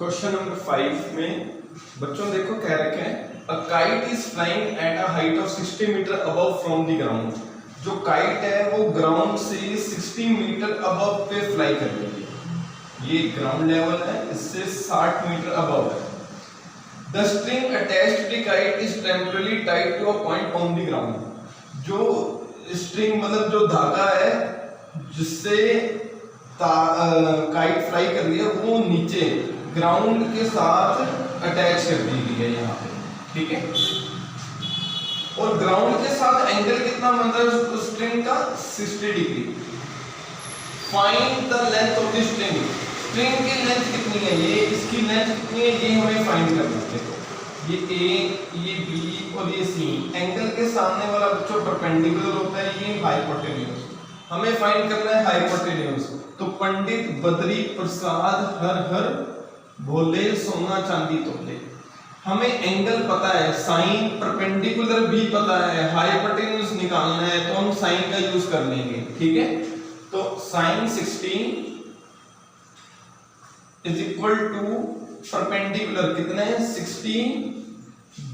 Question number 5 में बच्चों देखो कह रखे हैं a kite is flying at a height of 60 metre above from the ground. जो काइट है वो ग्राउंड से 60 मीटर अबव पे फ्लाई कर रही है। ये ग्राउंड लेवल है, इससे 60 मीटर अबव है। The string attached to the kite is temporary tied to a point on the ground. जो स्ट्रिंग मतलब जो धागा है जिससे काइट फ्लाई कर रही है वो नीचे ग्राउंड के साथ अटैच कर दी गई है यहाँ पे, ठीक है। और ग्राउंड के साथ एंगल कितना बन रहा है स्ट्रिंग का 60 degree. Find the length of the string. String की लेंथ कितनी है, ये इसकी लेंथ कितनी है ये हमें फाइंड करना है। ये ए, ये बी और ये सी। एंगल के सामने वाला बच्चों परपेंडिकुलर होता है, ये हाइपोटेन्यूज। हमें फाइंड करना है हाइपोटेन्यूज। तो पंडित बद्री प्रसाद हर हर भोले सोना चांदी तोले। हमें एंगल पता है, साइन परपेंडिकुलर भी पता है, हाइपोटेन्यूज निकालना है तो हम साइन का यूज कर लेंगे, ठीक है। तो sine 60 is equal to perpendicular कितने 60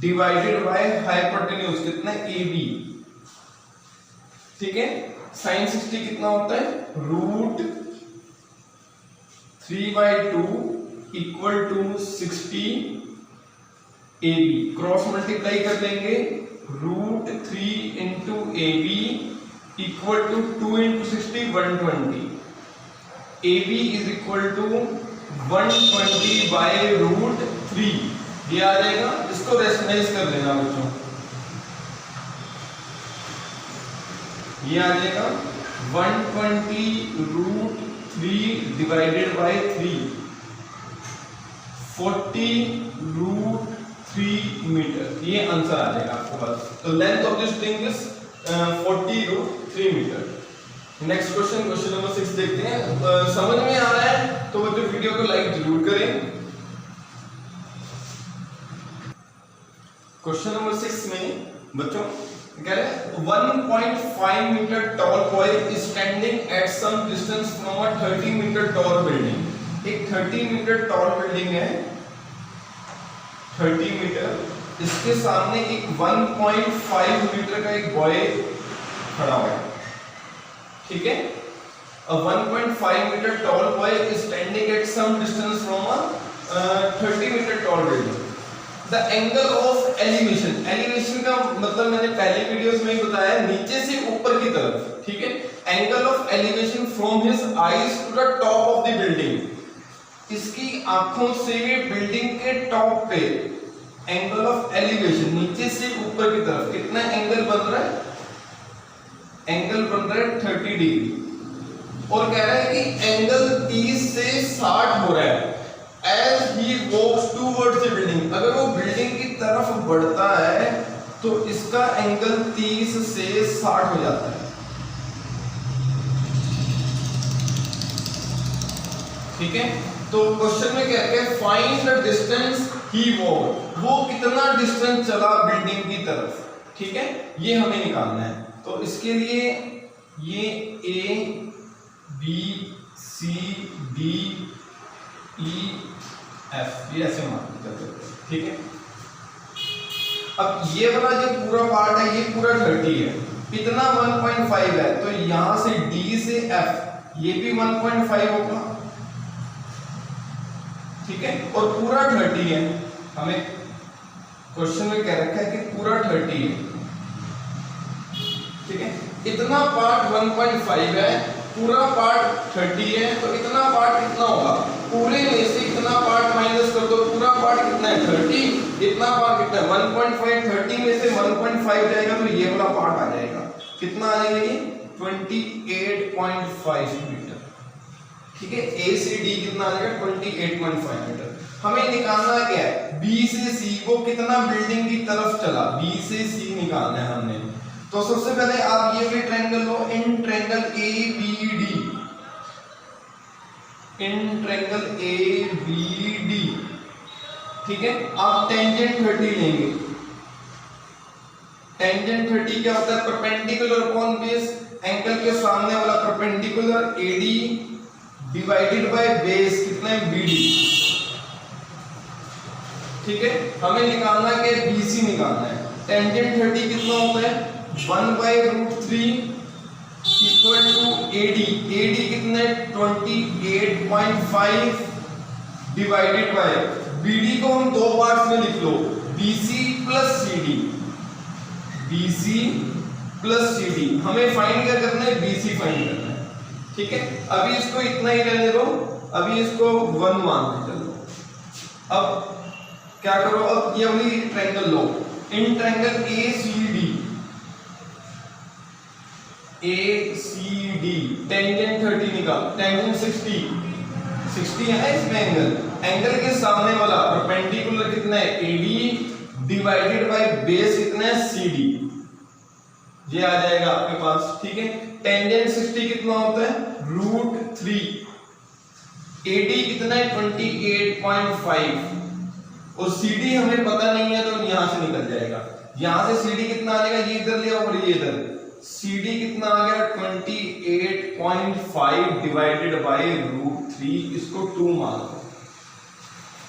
डिवाइडेड बाय हाइपोटेन्यूज कितना AB, ठीक है। साइन 60 कितना होता है root 3/2 equal to 60 AB। Cross multiply कर लेंगे, root 3 into AB equal to 2 into 60 120। AB is equal to 120 by root 3। ये आ जाएगा, इसको रेशनलाइज कर लेना बच्चों। ये आ जाएगा 120 root 3 divided by 3 40 root 3 metre. ये आंसर आ जाएगा आपको पास। तो length of the string is 40 root 3 metre. Next question, question number 6 देखते हैं। समझ में आ रहा है तो बच्चों वीडियो को लाइक जरूर करें। क्वेश्चन नंबर 6 में बच्चों कह रहे हैं 1.5 metre tall boy is standing at some distance from a 30 metre tall building. एक 30 मीटर टॉल बिल्डिंग है, 30 मीटर। इसके सामने एक 1.5 मीटर का एक बॉय खड़ा हुआ है, ठीक है। A 1.5 metre tall boy is standing at some distance from a 30 metre tall building. The angle of elevation. Elevation का मतलब मैंने पहले वीडियोस में ही बताया, नीचे से ऊपर की तरफ, ठीक है। Angle of elevation from his eyes to the top of the building. इसकी आंखों से बिल्डिंग के टॉप पे एंगल ऑफ एलिवेशन नीचे से ऊपर की तरफ कितना एंगल बन रहा है, एंगल बन रहा है 30 डिग्री। और कह रहा है कि एंगल 30 से 60 हो रहा है as he walks towards the building। अगर वो बिल्डिंग की तरफ बढ़ता है तो इसका एंगल 30 से 60 हो जाता है, ठीक है। तो क्वेश्चन में कह रहे हैं find the distance he walk. वो कितना डिस्टेंस चला बिल्डिंग की तरफ, ठीक है, ये हमें निकालना है। तो इसके लिए ये A B C D E F ये ऐसे मान करते हैं, ठीक है। अब ये वाला जो पूरा पार्ट है ये पूरा 30 है, इतना 1.5 है, तो यहां से D से F ये भी 1.5 होगा, ठीक है। और पूरा 30 है, हमें क्वेश्चन में कह रखा है कि पूरा 30 है, ठीक है। इतना पार्ट 1.5 है, पूरा पार्ट 30 है, तो इतना पार्ट कितना होगा, पूरे में से इतना पार्ट माइनस कर दो, पूरा पार्ट कितना है 30, इतना पार्ट कितना है 1.5, 30 में से 1.5 जाएगा तो ये वाला पार्ट आ जाएगा, कितना आ जाएगा ये 28.5 मीटर, ठीक है। A से D कितना आ जाएगा 28.5 मीटर। हमें निकालना क्या है, B से C वो कितना बिल्डिंग की तरफ चला, B से C निकालना है हमने। तो सबसे पहले आप ये भी triangle low, in triangle ABD, in triangle ABD, ठीक है। आप टेंजेंट 30 लेंगे। टेंजेंट 30 क्या होता है, परपेंडिकुलर अपॉन बेस, एंगल के सामने वाला perpendicular AD divided by base कितना है BD, ठीक है, हमें निकालना है कि BC निकालना है। टेंजेंट 30 कितना होता है 1/√3 इक्वल टू AD। AD कितना है 28.5 डिवाइडेड बाय BD को हम दो पार्ट्स में लिख लो, BC plus CD। BC plus CD हमें फाइंड क्या करना है, BC फाइंड करना है। ठीक है, अभी इसको इतना ही रहने दो, अभी इसको 1 मान के चलो। अब क्या करो, अब ये वाली triangle low, in triangle ACD tangent 30 निकाल, टेंजेंट 60 है इसमें एंगल के सामने वाला परपेंडिकुलर कितना है AD डिवाइडेड बाय बेस कितना है CD, ये आ जाएगा आपके पास। ठीक है, टेंजेंट 60 कितना होता है √3, AD कितना है 28.5 और CD हमें पता नहीं है तो यहां से निकल जाएगा। यहां से CD कितना आ जाएगा, ये इधर ले और ये इधर, CD कितना आ गया 28.5 डिवाइडेड बाय √3, इसको 2 मान लो।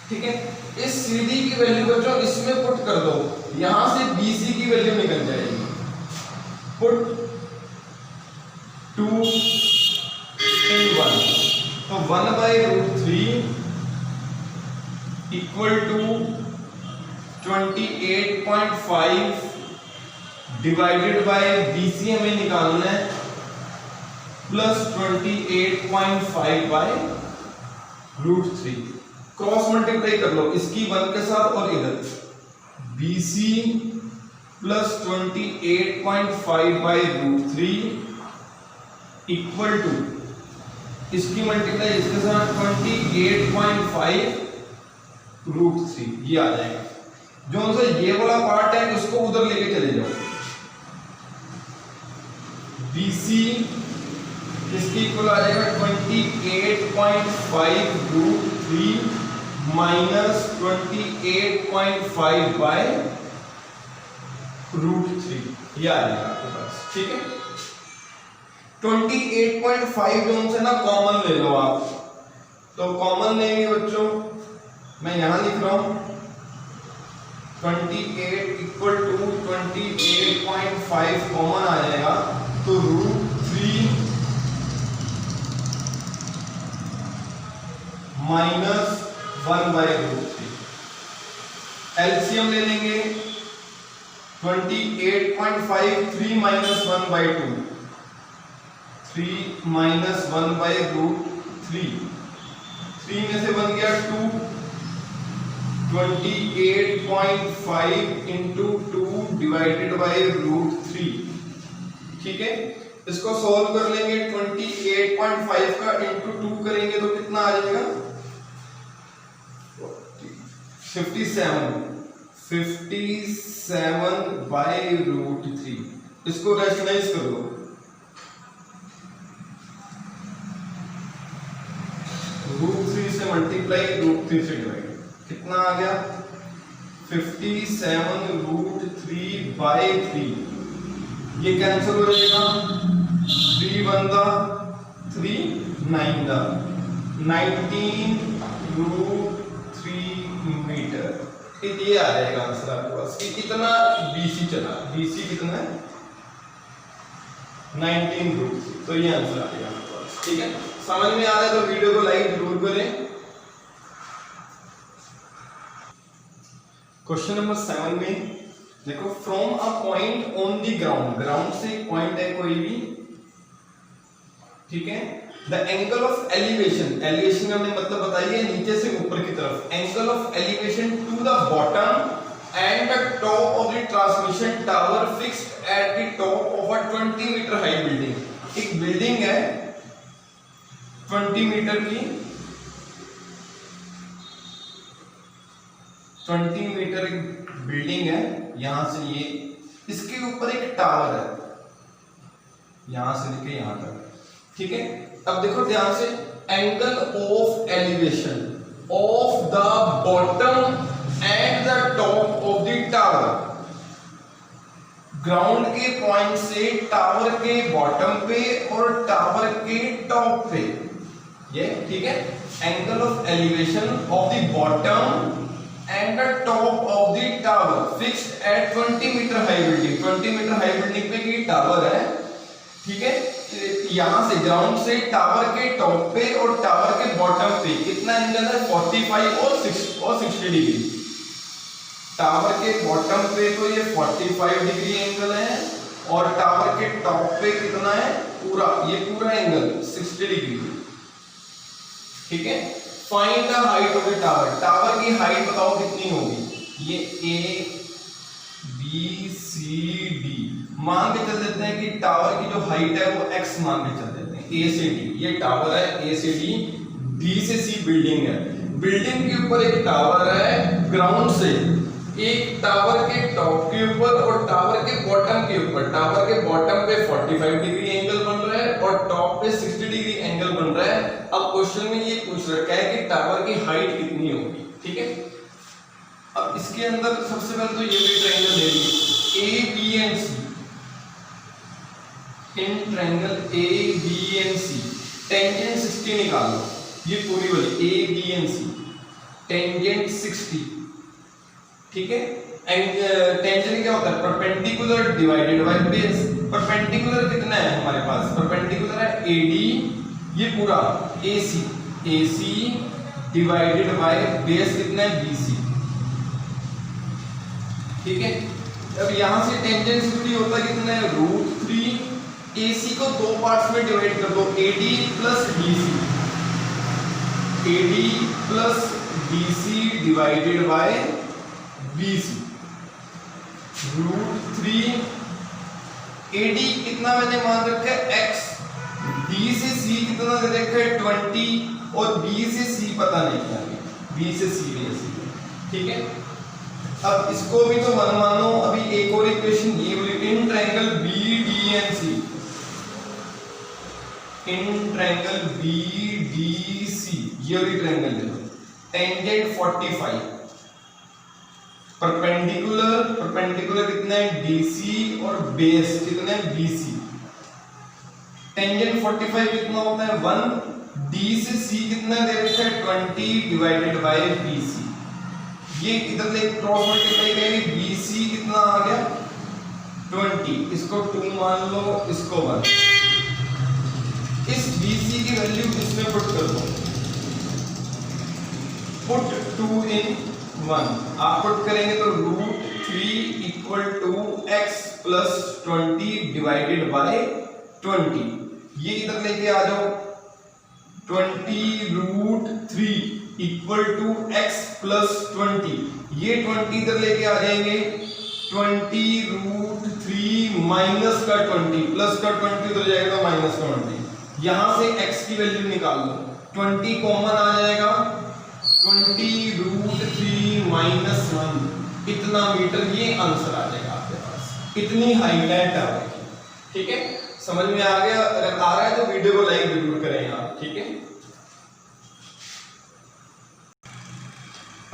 ठीक है, इस CD की वैल्यू को जो इसमें पुट कर दो, यहां से BC की वैल्यू निकल जाएगी। पुट 2 in 1, तो 1/√3 equal to 28.5 divided by BC हमें निकालना है प्लस 28.5/√3। क्रॉस मल्टीप्लाई कर लो इसकी 1 के साथ और इधर, BC प्लस 28.5/√3 इक्वल टू इसकी मल्टीप्लाई इसके साथ 28.5√3, ये आ जाएगा। जो सा ये वाला पार्ट है उसको उधर लेके चले जाओ, BC इसकी इक्वल आ जाएगा 28.5√3 माइनस 28.5/√3, ये आ जाएगा आपके पास। ठीक है, 28.5 जो से ना कॉमन ले लो आप, तो कॉमन लेंगे बच्चों, मैं यहां लिख रहा हूं 28 इक्वल टू 28.5 कॉमन आ जाएगा, तो √3 माइनस 1/√3। एलसीएम ले लेंगे 28.5 3 माइनस 1/2, 3 माइनस 1/√3, 3 में से बन गया 2, 28.5 इंटू 2 डिवाइडेड बाय √3। ठीक है, इसको सॉल्व कर लेंगे, 28.5 का इंटू 2 करेंगे तो कितना आ जाएगा 57/√3। इसको रैशनलाइज कर लो, √3 से मल्टीप्लाई √3 से डिवाइड, कितना आ गया 57√3/3, ये कैंसिल हो जाएगा, 3 1 3 9 19√3 मीटर। ये आ जाएगा आंसर आपके पास कि कितना BC चला, BC कितना है 19√3, तो ये आंसर आ जाएगा आपके पास। ठीक है, समझ में आ रहा है तो वीडियो को लाइक जरूर करें। क्वेश्चन नंबर 7 में देखो, from a point on the ground, ground से एक पॉइंट है कोई भी, ठीक है, the angle of elevation, elevation हमने मतलब बताइए नीचे से ऊपर की तरफ, angle of elevation to the bottom and the top of the transmission tower fixed at the top of a 20 metre high building. एक बिल्डिंग है 20 मीटर की, 20 मीटर एक बिल्डिंग है, यहां से ये, इसके ऊपर एक टावर है, यहां से लेके यहां तक। ठीक है, अब देखो ध्यान से, angle of elevation of the bottom and the top of the tower, ground के पॉइंट से टावर के बॉटम पे और टावर के टॉप पे, ये ठीक है, angle of elevation of the bottom and and the top of the tower fixed at 20 metre high building. 20 metre high building पे की टावर है, ठीक है। यहां से ग्राउंड से टावर के टॉप पे और टावर के बॉटम पे कितना एंगल है? 45 और 60 डिग्री। टावर के बॉटम पे तो ये 45 डिग्री एंगल है और टावर के टॉप पे कितना है? ये पूरा एंगल 60 डिग्री, ठीक है। Find the height of the tower. Tower की हाइट बताओ कितनी होगी? ये ए बी सी डी मान के चल देते हैं कि टावर की जो हाइट है वो x मान के चल देते हैं। ए से डी ये टावर है, ए से डी, बी से सी बिल्डिंग है। बिल्डिंग के ऊपर एक टावर है, ग्राउंड से एक टावर के टॉप के ऊपर और टावर के बॉटम के ऊपर। टावर के बॉटम पे 45 डिग्री एंगल बन रहा है और टॉप पे 60 डिग्री एंगल बन रहा है। अब क्वेश्चन में ये पूछ रखा है कि टावर की हाइट कितनी होगी, ठीक है। अब इसके अंदर सबसे पहले तो ये भी ट्रायंगल ले लीजिए, A B and C. In triangle A B and C tangent 60 निकाल लो। ये पूरी वाली A B and C tangent 60, ठीक है। टेंजेंट क्या होता है? Perpendicular divided by base. Perpendicular कितना है हमारे पास? परपेंडिकुलर है एडी, ये पूरा AC, AC divided by base कितना है? बीसी, ठीक है। अब यहां से टेंजेंट 60 होता है कितना है? √3। एसी को दो पार्ट्स में डिवाइड कर दो, AD plus BC, AD plus BC divided by BC. √3 AD कितना मैंने मान रखा है? x। बी से सी कितना दे रखा है? 20 और बी से सी पता नहीं क्या है, बी से सी भी ऐसी, ठीक है। अब इसको भी तो 1 मानो। अभी एक और इक्वेशन ये बोली, in triangle B D and C, in triangle B D C ये वाली ट्रायंगल ले लो। टेंजेंट 45, परपेंडिकुलर कितना है? डीसी और बेस कितना है? बीसी। टेंजेंट 45 कितना होता है? 1। डी से सी कितना दे रखा है? 20 डिवाइडेड बाय बीसी। ये इधर से क्रॉस मल्टीप्लाई करेंगे, बीसी कितना आ गया? 20। इसको 2 मान लो, इसको 1। इस बीसी की वैल्यू इसमें पुट कर दो, पुट 2 in 1। आप पुट करेंगे तो √3 equal to x plus 20 divided by 20। ये इधर लेके आ जाओ, 20 √3 इक्वल टू x प्लस 20। ये 20 इधर लेके आ जाएंगे, 20 √3 माइनस का 20 प्लस का 20 उधर जाएगा तो माइनस का 20। यहां से x की वैल्यू निकाल लो, 20 कॉमन आ जाएगा, 20 √3 माइनस 1 इतना मीटर, ये आंसर आ जाएगा आपके पास। इतनी हाइट है टावर की, ठीक है। समझ में आ गया? अगर आ रहा है तो वीडियो को लाइक जरूर करें आप, ठीक है।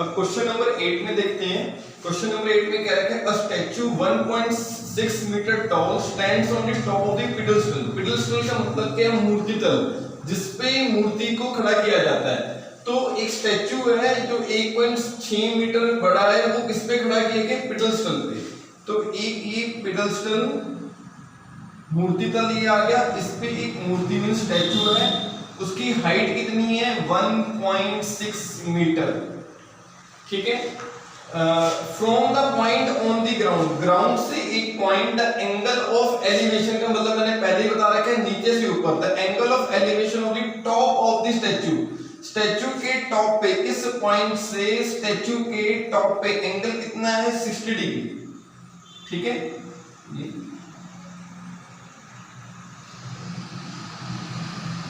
अब क्वेश्चन नंबर 8 में देखते हैं। क्वेश्चन नंबर 8 में क्या रखा है? A statue 1.6 metre tall stands on the top of the pedestal. Pedestal का मतलब क्या है? मूर्ति तल, जिसपे मूर्ति को खड़ा किया जाता है। तो एक स्टैच्यू है जो 1.6 मीटर बड़ा है, वो किस पे खड़ा किया गया? पिडस्टल पे। तो एक ये पिडस्टल मूर्ति तल ये आ गया, इस पे एक मूर्ति मीन स्टैच्यू है, उसकी हाइट कितनी है? 1.6 मीटर, ठीक है। From the point on the ground, ground से एक point, the angle of elevation का मतलब मैंने पहले ही बता रखा है, नीचे से ऊपर, the angle of elevation of the top of the statue. Statue के टॉप पे, इस पॉइंट से स्टैच्यू के टॉप पे एंगल कितना है? 60 डिग्री, ठीक है।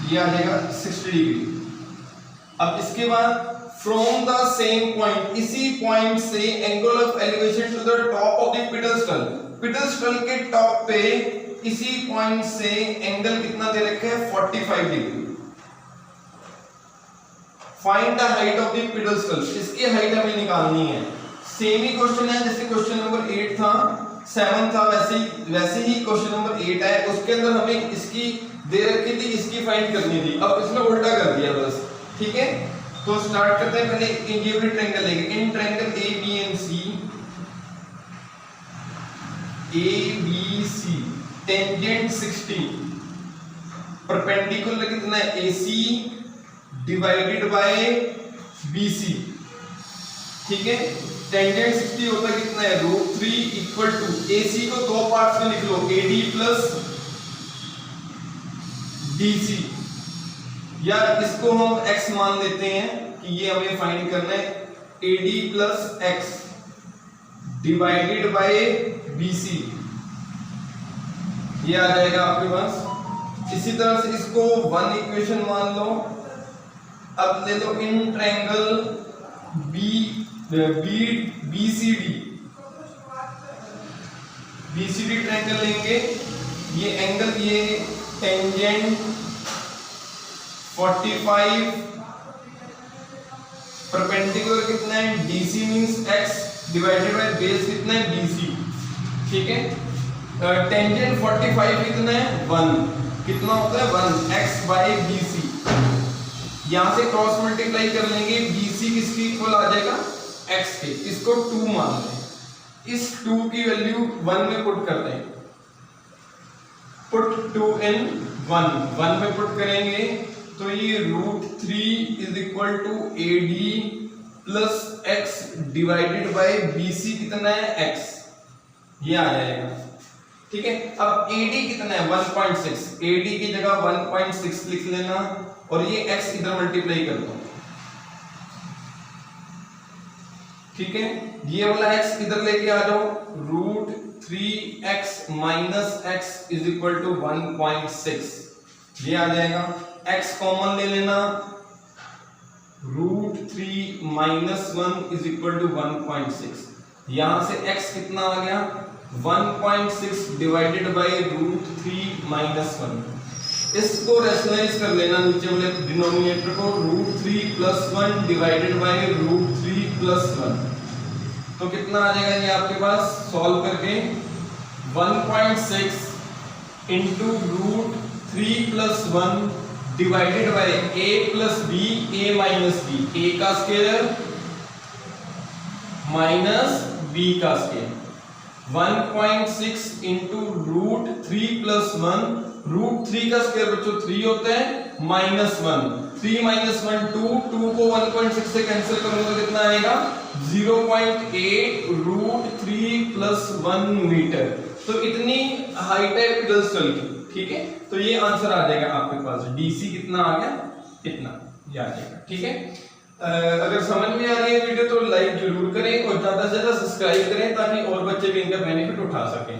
ये आ जाएगा 60 डिग्री। अब इसके बाद फ्रॉम द सेम पॉइंट, इसी पॉइंट से angle of elevation to the top of the pedestal, pedestal के टॉप पे इसी पॉइंट से एंगल कितना दे रखा है? 45 degree. Find the height of the pedestal, इसकी हाइट हमें निकालनी है। सेम ही क्वेश्चन है जैसे क्वेश्चन नंबर 8 था, 7 था, वैसे ही क्वेश्चन नंबर 8 है। उसके अंदर हमें इसकी दे रखी थी, इसकी फाइंड करनी थी। अब इसमें उल्टा कर दिया बस, ठीक है। तो स्टार्ट करते हैं, पहले ये वाली ट्रायंगल लेंगे, in triangle ABC tangent 60, perpendicular कितना है AC डिवाइडेड बाय BC, ठीक है। टेंजेंट 60 होता है कितना है √3 इक्वल टू AC को दो पार्ट्स में लिख लो, AD प्लस BC, या इसको हम x मान लेते हैं कि ये हमें फाइंड करना है, AD plus x divided by BC, ये आ जाएगा आपके पास। इसी तरह से इसको 1 इक्वेशन मान लो। अब ले लो इन ट्रायंगल BCD ट्रायंगल लेंगे, ये एंगल ये टेंजेंट 45, परपेंडिकुलर कितना है DC means x divided by base कितना है BC, ठीक है। टेंजेंट 45 कितना है 1, कितना होता है 1 x बाय BC, यहां से क्रॉस मल्टीप्लाई कर लेंगे, BC किसकी इक्वल आ जाएगा x के, इसको 2 मान लें, इस 2 की वैल्यू 1 में पुट कर दें, पुट 2 इन 1 में पुट करेंगे तो ये √3 is equal to AD plus x divided by BC कितना है x, ये आ जाएगा, ठीक है। अब AD कितना है 1.6, AD की जगह 1.6 लिख लेना और ये x इधर मल्टीप्लाई कर दो, ठीक है। ये वाला x इधर लेके आ जाओ, √3x minus x is equal to 1.6, ये आ जाएगा। x कॉमन ले लेना, √3 माइनस 1 इज इक्वल टू 1.6, यहां से x कितना आ गया 1.6 डिवाइडेड बाय √3 माइनस 1, इसको रेशनलाइज कर लेना नीचे वाले डिनोमिनेटर को, √3 प्लस 1 डिवाइडेड बाय √3 प्लस 1, तो कितना आ जाएगा ये आपके पास सॉल्व करके 1.6 into √3 plus 1 divided by a plus b, a minus b, a का स्क्वायर माइनस b का स्क्वायर, 1.6 इंटू √3 प्लस 1, √3 का स्क्वायर बच्चों 3 होता है, माइनस 1, 3 माइनस 1 2 को 1.6 से कैंसिल करोगे तो कितना आएगा 0.8 √3 प्लस 1 मीटर, तो इतनी हाइट है पिडल्स्टल की, ठीक है। तो ये आंसर आ जाएगा आपके पास, DC कितना आ गया इतना, ये आ जाएगा, ठीक है। अगर समझ में आ रही है वीडियो तो लाइक जरूर करें और ज्यादा से ज्यादा सब्सक्राइब करें ताकि और बच्चे भी इनका बेनिफिट उठा सकें।